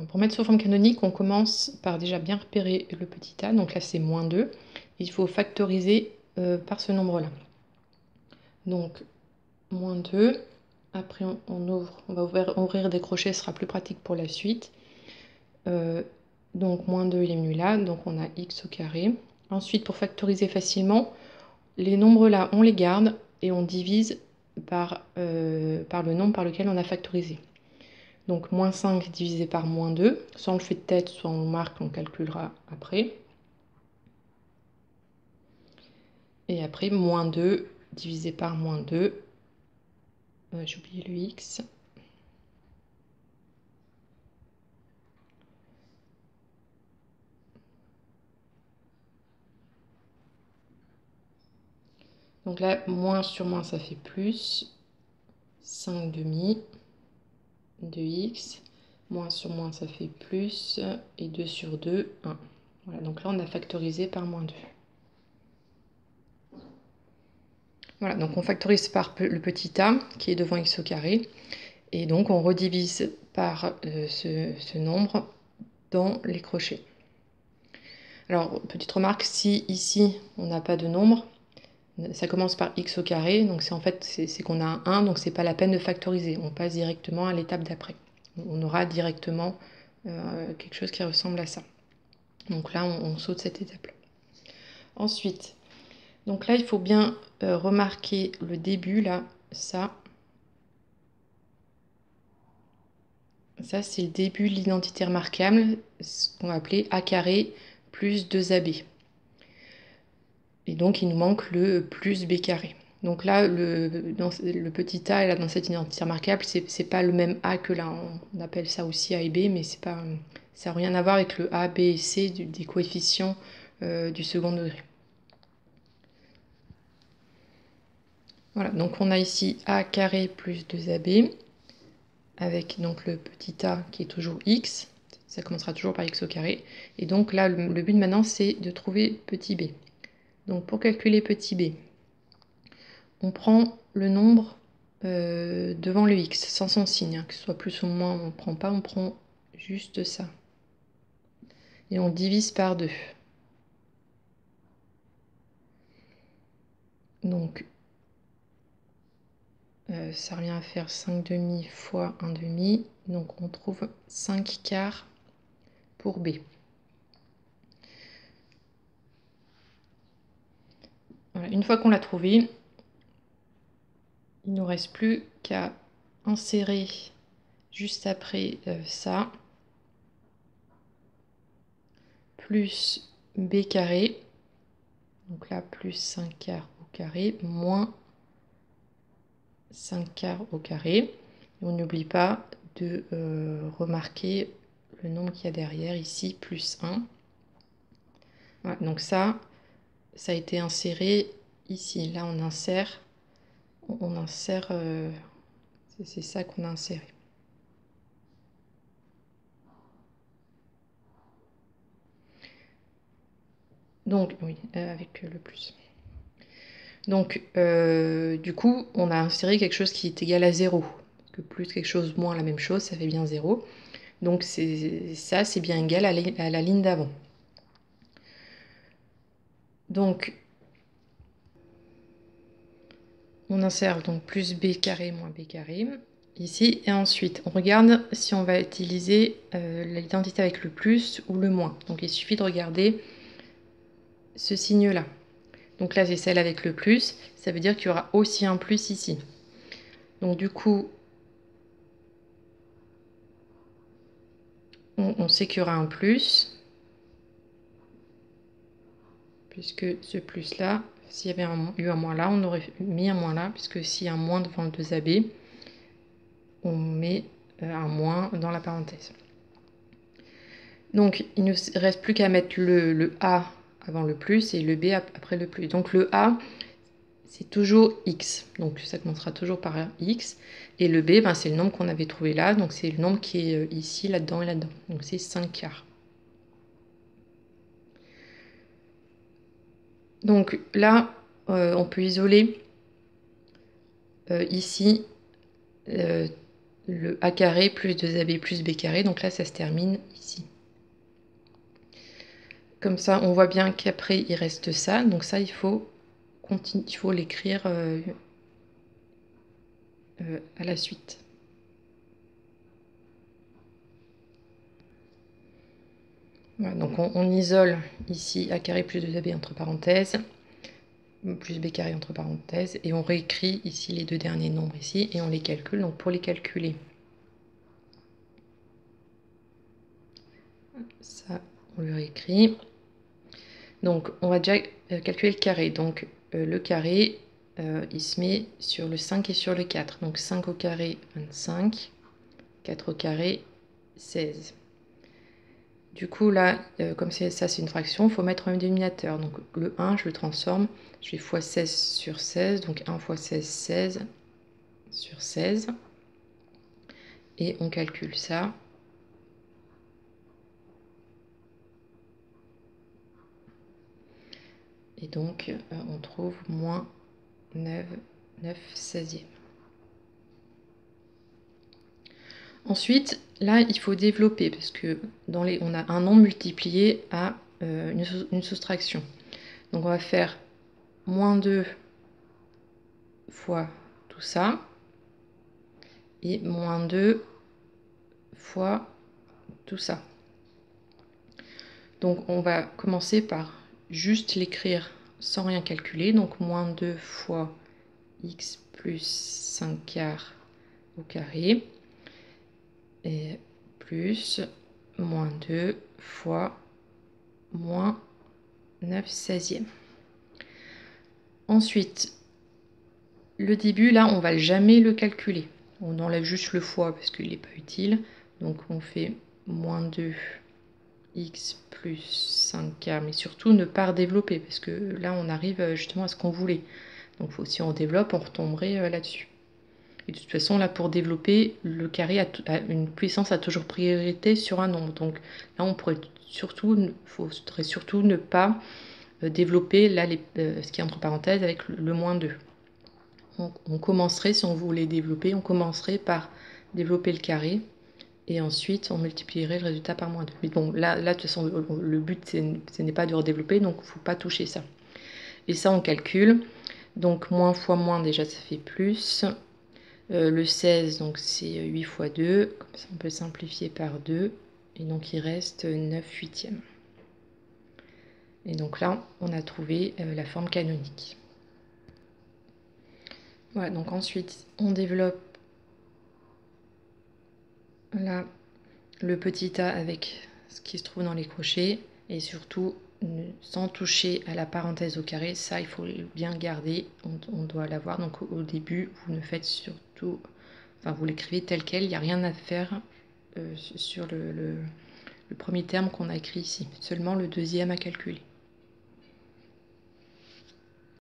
Pour mettre sur forme canonique, on commence par déjà bien repérer le petit a, donc là c'est -2. Il faut factoriser par ce nombre-là. Donc -2, après on ouvre, on va ouvrir des crochets, ce sera plus pratique pour la suite. Donc -2 il est venu là, donc on a x au carré. Ensuite, pour factoriser facilement, les nombres là on les garde et on divise par le nombre par lequel on a factorisé. Donc -5 divisé par -2, soit on le fait de tête, soit on marque, on calculera après. Et après -2 divisé par -2, j'ai oublié le x. Donc là, moins sur moins, ça fait plus. 5 demi de x. Moins sur moins, ça fait plus. Et 2 sur 2, 1. Voilà, donc là, on a factorisé par -2. Voilà, donc on factorise par le petit a, qui est devant x au carré. Et donc, on redivise par ce nombre dans les crochets. Alors, petite remarque, si ici, on n'a pas de nombre, ça commence par x au carré, donc c'est en fait c'est qu'on a un 1, donc c'est pas la peine de factoriser. On passe directement à l'étape d'après. On aura directement quelque chose qui ressemble à ça. Donc là, on saute cette étape-là. Ensuite, donc là, il faut bien remarquer le début, là, ça. Ça, c'est le début de l'identité remarquable, ce qu'on va appeler a carré plus 2ab. Et donc, il nous manque le plus b carré. Donc là, le petit a, là, dans cette identité remarquable, c'est pas le même a que là. On appelle ça aussi a et b, mais ça n'a rien à voir avec le a, b et c des coefficients du second degré. Voilà, donc on a ici a carré plus 2ab, avec donc le petit a qui est toujours x. Ça commencera toujours par x au carré. Et donc là, le but maintenant, c'est de trouver petit b. Donc pour calculer petit b, on prend le nombre devant le x, sans son signe, hein, que ce soit plus ou moins, on ne prend pas, on prend juste ça. Et on divise par 2. Donc, ça revient à faire 5 demi fois 1 demi. Donc, on trouve 5 quarts pour b. Voilà, une fois qu'on l'a trouvé, il ne nous reste plus qu'à insérer juste après ça, plus b carré, donc là plus 5 quarts au carré, moins 5 quarts au carré. Et on n'oublie pas de remarquer le nombre qu'il y a derrière, ici, plus 1. Voilà, donc ça a été inséré ici. Là, on insère, c'est ça qu'on a inséré. Donc, oui, avec le plus. Donc, du coup, on a inséré quelque chose qui est égal à 0. Parce que plus quelque chose moins la même chose, ça fait bien 0. Donc, ça, c'est bien égal à la ligne d'avant. Donc, on insère donc plus b carré moins b carré ici. Et ensuite, on regarde si on va utiliser l'identité avec le plus ou le moins. Donc, il suffit de regarder ce signe-là. Donc là, c'est celle avec le plus. Ça veut dire qu'il y aura aussi un plus ici. Donc du coup, on sait qu'il y aura un plus. Puisque ce plus-là, s'il y avait eu un moins là, on aurait mis un moins là. Puisque s'il y a un moins devant le 2ab, on met un moins dans la parenthèse. Donc, il ne nous reste plus qu'à mettre le a avant le plus et le b après le plus. Donc le a, c'est toujours x. Donc ça commencera toujours par x. Et le b, ben, c'est le nombre qu'on avait trouvé là. Donc c'est le nombre qui est ici, là-dedans et là-dedans. Donc c'est 5 quarts. Donc là, on peut isoler ici le A carré plus 2AB plus B carré. Donc là, ça se termine ici. Comme ça, on voit bien qu'après, il reste ça. Donc ça, il faut l'écrire à la suite. Voilà, donc on isole ici A carré plus 2AB entre parenthèses, plus B carré entre parenthèses, et on réécrit ici les deux derniers nombres ici, et on les calcule. Donc pour les calculer, ça, on le réécrit. Donc on va déjà calculer le carré. Donc le carré, il se met sur le 5 et sur le 4. Donc 5 au carré, 25. 4 au carré, 16. Du coup, là, comme ça, c'est une fraction, il faut mettre un dénominateur. Donc le 1, je le transforme. Je fais x 16 sur 16. Donc 1 x 16, 16 sur 16. Et on calcule ça. Et donc, on trouve moins 9 16e. Ensuite, là, il faut développer parce que on a un nombre multiplié à une soustraction. Donc, on va faire moins 2 fois tout ça et moins 2 fois tout ça. Donc, on va commencer par juste l'écrire sans rien calculer. Donc, moins 2 fois x plus 5 quarts au carré et plus moins 2 fois moins 9 16e. Ensuite, le début, là, on va jamais le calculer. On enlève juste le fois parce qu'il n'est pas utile. Donc, on fait moins 2 x plus 5k, mais surtout ne pas redévelopper parce que là, on arrive justement à ce qu'on voulait. Donc, si on développe, on retomberait là-dessus. Et de toute façon, là, pour développer, le carré a une puissance a toujours priorité sur un nombre. Donc là, faudrait surtout ne pas développer là, ce qui est entre parenthèses avec le moins 2. On commencerait, si on voulait développer, on commencerait par développer le carré. Et ensuite, on multiplierait le résultat par moins 2. Mais bon, là de toute façon, le but, ce n'est pas de redévelopper, donc il ne faut pas toucher ça. Et ça, on calcule. Donc, moins fois moins, déjà, ça fait plus. Le 16, donc c'est 8 fois 2. Comme ça, on peut simplifier par 2. Et donc, il reste 9 huitièmes. Et donc là, on a trouvé la forme canonique. Voilà, donc ensuite, on développe là le petit a avec ce qui se trouve dans les crochets. Et surtout, sans toucher à la parenthèse au carré. Ça, il faut bien garder. On doit l'avoir. Donc au début, vous ne faites surtout... Enfin, vous l'écrivez tel quel. Il n'y a rien à faire sur le premier terme qu'on a écrit ici. Seulement le deuxième à calculer.